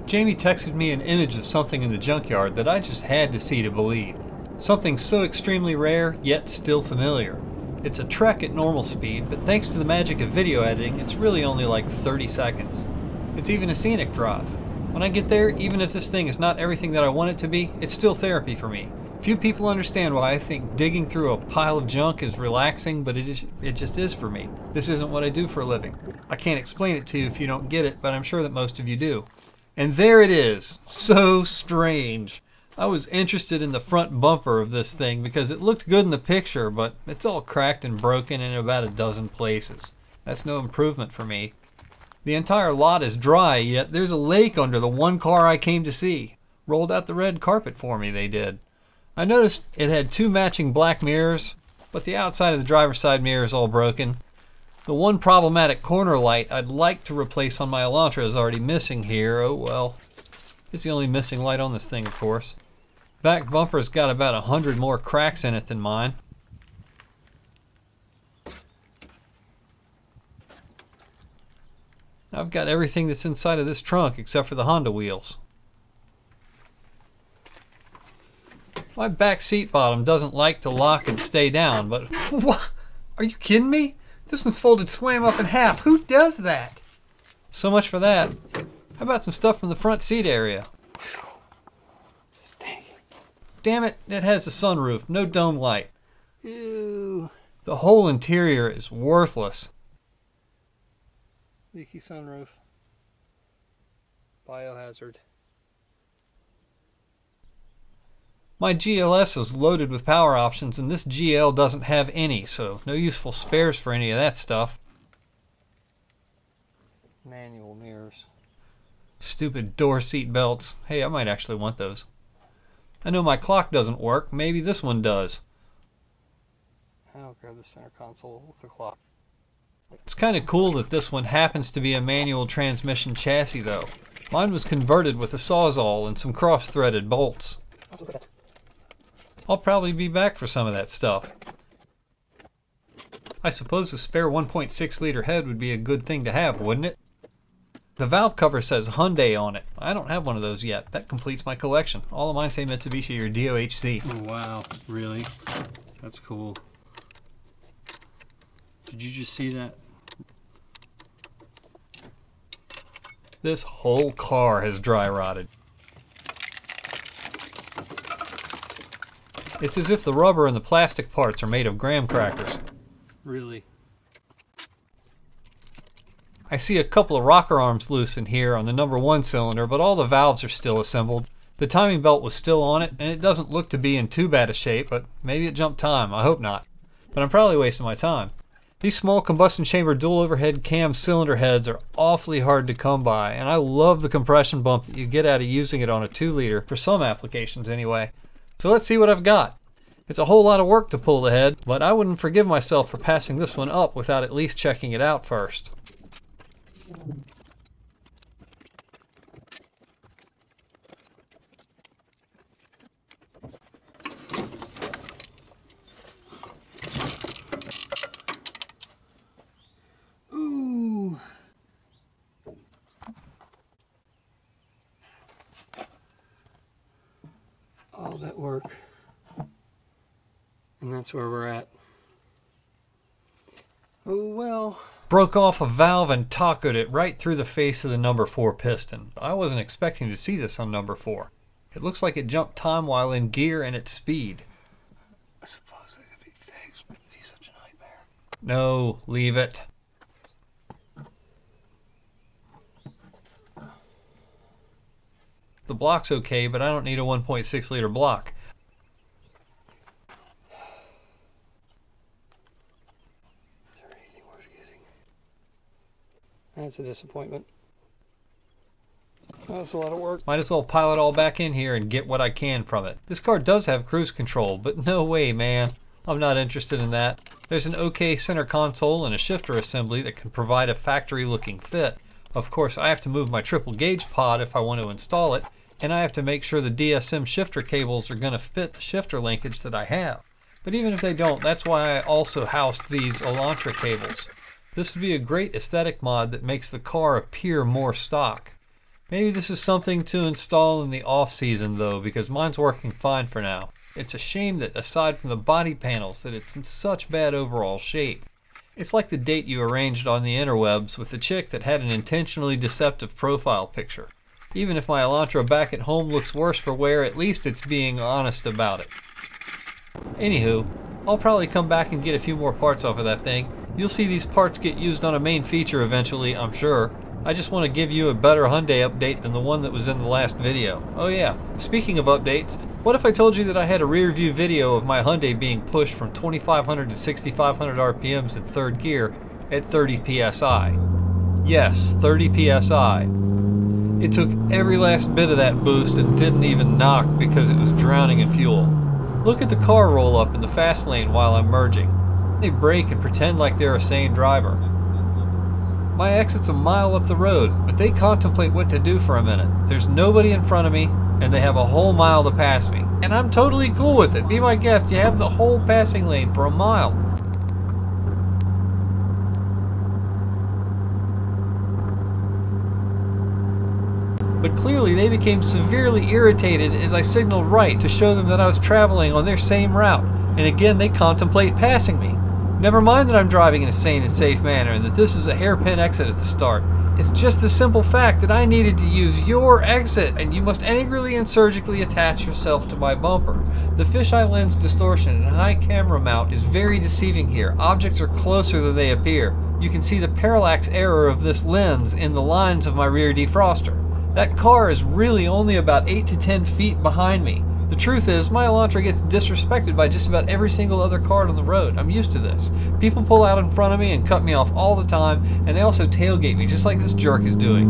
Jamie texted me an image of something in the junkyard that I just had to see to believe. Something so extremely rare, yet still familiar. It's a trek at normal speed, but thanks to the magic of video editing, it's really only like 30 seconds. It's even a scenic drive. When I get there, even if this thing is not everything that I want it to be, it's still therapy for me. Few people understand why I think digging through a pile of junk is relaxing, but it just is for me. This isn't what I do for a living. I can't explain it to you if you don't get it, but I'm sure that most of you do. And there it is. So strange. I was interested in the front bumper of this thing because it looked good in the picture, but it's all cracked and broken in about a dozen places. That's no improvement for me. The entire lot is dry, yet there's a lake under the one car I came to see. Rolled out the red carpet for me, they did. I noticed it had 2 matching black mirrors, but the outside of the driver's side mirror is all broken. The one problematic corner light I'd like to replace on my Elantra is already missing here. Oh well. It's the only missing light on this thing, of course. Back bumper's got about 100 more cracks in it than mine. I've got everything that's inside of this trunk except for the Honda wheels. My back seat bottom doesn't like to lock and stay down, but what? Are you kidding me? This one's folded slam up in half. Who does that? So much for that. How about some stuff from the front seat area? Damn it, it has a sunroof, no dome light. Ew. The whole interior is worthless. Leaky sunroof. Biohazard. My GLS is loaded with power options and this GL doesn't have any, so no useful spares for any of that stuff. Manual mirrors. Stupid door seat belts. Hey, I might actually want those. I know my clock doesn't work. Maybe this one does. I'll grab the center console with the clock. It's kind of cool that this one happens to be a manual transmission chassis though. Mine was converted with a Sawzall and some cross-threaded bolts. I'll probably be back for some of that stuff. I suppose a spare 1.6 liter head would be a good thing to have, wouldn't it? The valve cover says Hyundai on it. I don't have one of those yet. That completes my collection. All of mine say Mitsubishi or DOHC. Oh, wow, really? That's cool. Did you just see that? This whole car has dry rotted. It's as if the rubber and the plastic parts are made of graham crackers. Really? I see a couple of rocker arms loose in here on the number 1 cylinder, but all the valves are still assembled. The timing belt was still on it, and it doesn't look to be in too bad a shape, but maybe it jumped time. I hope not. But I'm probably wasting my time. These small combustion chamber dual overhead cam cylinder heads are awfully hard to come by, and I love the compression bump that you get out of using it on a 2 liter, for some applications anyway. So let's see what I've got. It's a whole lot of work to pull the head, but I wouldn't forgive myself for passing this one up without at least checking it out first. Ooh. All that work. And that's where we're at. Oh well. Broke off a valve and tacoed it right through the face of the number 4 piston. I wasn't expecting to see this on number 4. It looks like it jumped time while in gear and at speed. I suppose that could be fixed, but it'd be such a nightmare. No, leave it. The block's okay, but I don't need a 1.6 liter block. That's a disappointment. That's a lot of work. Might as well pile it all back in here and get what I can from it. This car does have cruise control, but no way, man. I'm not interested in that. There's an OK center console and a shifter assembly that can provide a factory-looking fit. Of course, I have to move my triple gauge pod if I want to install it, and I have to make sure the DSM shifter cables are going to fit the shifter linkage that I have. But even if they don't, that's why I also housed these Elantra cables. This would be a great aesthetic mod that makes the car appear more stock. Maybe this is something to install in the off season though, because mine's working fine for now. It's a shame that aside from the body panels that it's in such bad overall shape. It's like the date you arranged on the interwebs with the chick that had an intentionally deceptive profile picture. Even if my Elantra back at home looks worse for wear, at least it's being honest about it. Anywho, I'll probably come back and get a few more parts off of that thing. You'll see these parts get used on a main feature eventually, I'm sure. I just want to give you a better Hyundai update than the one that was in the last video. Oh yeah, speaking of updates, what if I told you that I had a rear view video of my Hyundai being pushed from 2500 to 6500 RPMs in third gear at 30 PSI? Yes, 30 PSI. It took every last bit of that boost and didn't even knock because it was drowning in fuel. Look at the car roll up in the fast lane while I'm merging. They brake and pretend like they're a sane driver. My exit's a mile up the road, but they contemplate what to do for a minute. There's nobody in front of me, and they have a whole mile to pass me. And I'm totally cool with it. Be my guest, you have the whole passing lane for a mile. But clearly they became severely irritated as I signaled right to show them that I was traveling on their same route. And again, they contemplate passing me. Never mind that I'm driving in a sane and safe manner and that this is a hairpin exit at the start. It's just the simple fact that I needed to use your exit and you must angrily and surgically attach yourself to my bumper. The fisheye lens distortion and high camera mount is very deceiving here. Objects are closer than they appear. You can see the parallax error of this lens in the lines of my rear defroster. That car is really only about 8 to 10 feet behind me. The truth is, my Elantra gets disrespected by just about every single other car on the road. I'm used to this. People pull out in front of me and cut me off all the time, and they also tailgate me, just like this jerk is doing.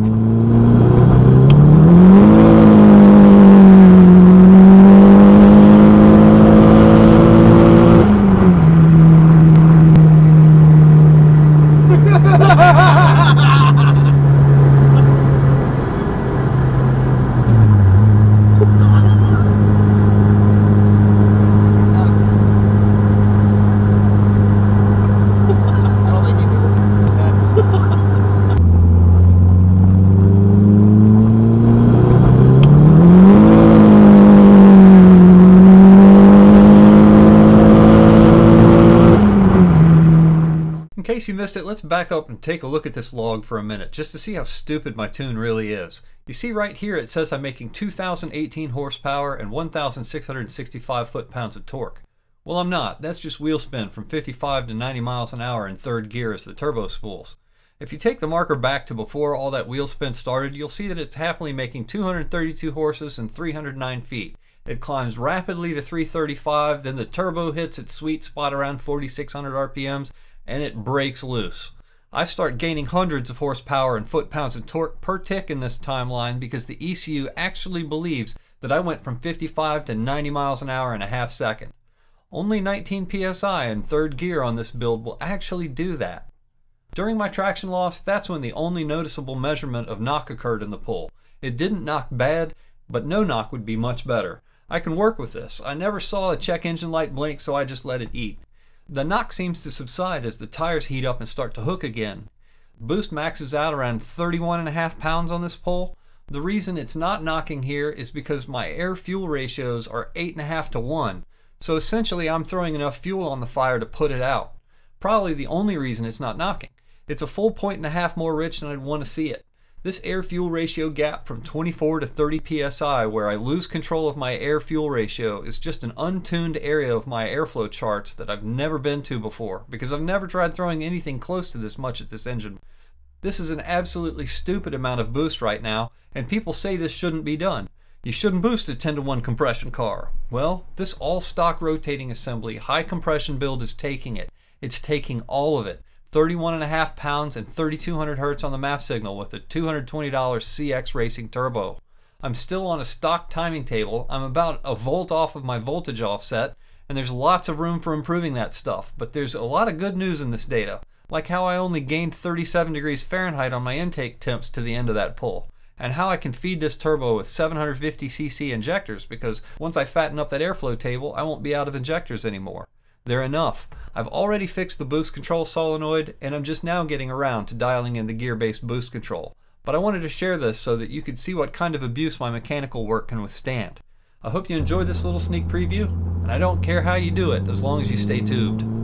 In case you missed it, let's back up and take a look at this log for a minute, just to see how stupid my tune really is. You see right here it says I'm making 2,018 horsepower and 1,665 foot-pounds of torque. Well, I'm not. That's just wheel spin from 55 to 90 miles an hour in third gear as the turbo spools. If you take the marker back to before all that wheel spin started, you'll see that it's happily making 232 horses and 309 feet. It climbs rapidly to 335, then the turbo hits its sweet spot around 4,600 RPMs, and it breaks loose. I start gaining hundreds of horsepower and foot-pounds of torque per tick in this timeline because the ECU actually believes that I went from 55 to 90 miles an hour in a half second. Only 19 PSI in third gear on this build will actually do that. During my traction loss, that's when the only noticeable measurement of knock occurred in the pull. It didn't knock bad, but no knock would be much better. I can work with this. I never saw a check engine light blink, so I just let it eat. The knock seems to subside as the tires heat up and start to hook again. Boost maxes out around 31.5 pounds on this pull. The reason it's not knocking here is because my air-fuel ratios are 8.5 to 1. So essentially I'm throwing enough fuel on the fire to put it out. Probably the only reason it's not knocking. It's a full 1.5 points more rich than I'd want to see it. This air-fuel ratio gap from 24 to 30 PSI where I lose control of my air-fuel ratio is just an untuned area of my airflow charts that I've never been to before because I've never tried throwing anything close to this much at this engine. This is an absolutely stupid amount of boost right now, and people say this shouldn't be done. You shouldn't boost a 10-to-1 compression car. Well, this all-stock rotating assembly high compression build is taking it. It's taking all of it. 31.5 pounds and 3,200 hertz on the MAF signal with a $220 CX Racing turbo. I'm still on a stock timing table. I'm about a volt off of my voltage offset, and there's lots of room for improving that stuff. But there's a lot of good news in this data, like how I only gained 37 degrees Fahrenheit on my intake temps to the end of that pull, and how I can feed this turbo with 750cc injectors because once I fatten up that airflow table, I won't be out of injectors anymore. They're enough. I've already fixed the boost control solenoid, and I'm just now getting around to dialing in the gear-based boost control. but I wanted to share this so that you could see what kind of abuse my mechanical work can withstand. I hope you enjoyed this little sneak preview, and I don't care how you do it as long as you stay tubed.